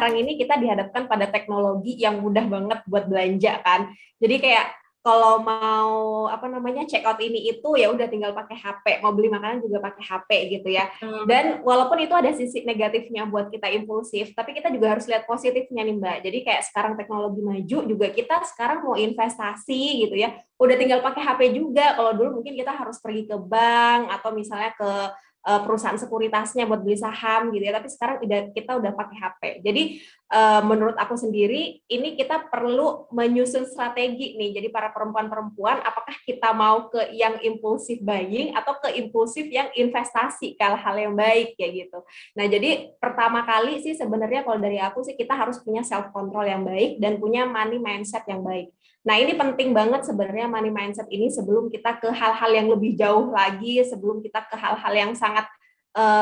sekarang ini kita dihadapkan pada teknologi yang mudah banget buat belanja kan. Jadi kayak kalau mau check out ini itu ya udah tinggal pakai HP, mau beli makanan juga pakai HP gitu ya. Dan walaupun itu ada sisi negatifnya buat kita impulsif, tapi kita juga harus lihat positifnya nih Mbak. Jadi kayak sekarang teknologi maju juga kita sekarang mau investasi gitu ya, udah tinggal pakai HP juga. Kalau dulu mungkin kita harus pergi ke bank atau misalnya ke perusahaan sekuritasnya buat beli saham gitu ya, tapi sekarang kita udah pakai HP. Jadi menurut aku sendiri ini kita perlu menyusun strategi nih. Jadi para perempuan-perempuan, apakah kita mau ke yang impulsif buying atau ke impulsif yang investasi ke hal yang baik kayak gitu. Nah, jadi pertama kali sih sebenarnya kalau dari aku sih kita harus punya self control yang baik dan punya money mindset yang baik. Nah, ini penting banget sebenarnya money mindset ini sebelum kita ke hal-hal yang lebih jauh lagi, sebelum kita ke hal-hal yang sangat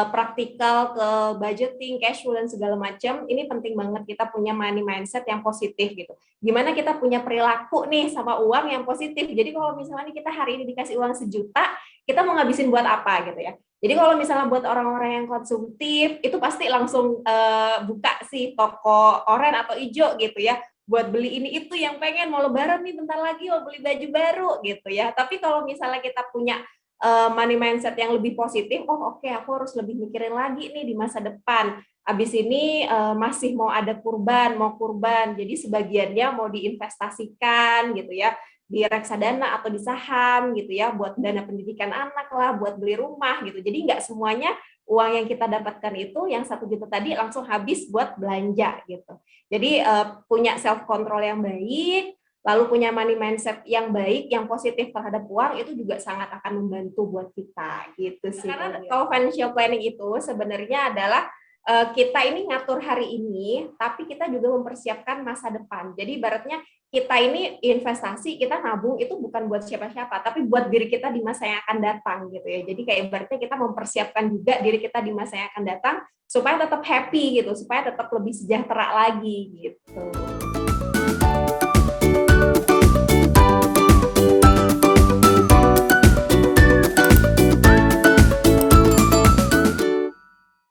praktikal, ke budgeting, cash flow, dan segala macam. Ini penting banget kita punya money mindset yang positif gitu. Gimana kita punya perilaku nih sama uang yang positif. Jadi kalau misalnya kita hari ini dikasih uang 1 juta, kita mau ngabisin buat apa gitu ya. Jadi kalau misalnya buat orang-orang yang konsumtif, itu pasti langsung buka sih toko oren atau hijau gitu ya, buat beli ini itu yang pengen, mau lebaran nih bentar lagi mau beli baju baru gitu ya. Tapi kalau misalnya kita punya money mindset yang lebih positif, oke, aku harus lebih mikirin lagi nih di masa depan. Abis ini masih mau ada mau kurban, jadi sebagiannya mau diinvestasikan gitu ya, di reksadana atau di saham gitu ya, buat dana pendidikan anak lah, buat beli rumah gitu. Jadi nggak semuanya uang yang kita dapatkan itu yang 1 juta tadi langsung habis buat belanja gitu. Jadi punya self control yang baik, lalu punya money mindset yang baik, yang positif terhadap uang, itu juga sangat akan membantu buat kita gitu sih. Karena kalau financial planning itu sebenarnya adalah kita ini ngatur hari ini, tapi kita juga mempersiapkan masa depan. Jadi ibaratnya kita ini investasi, kita nabung itu bukan buat siapa-siapa, tapi buat diri kita di masa yang akan datang gitu ya. Jadi kayak ibaratnya kita mempersiapkan juga diri kita di masa yang akan datang supaya tetap happy gitu, supaya tetap lebih sejahtera lagi gitu.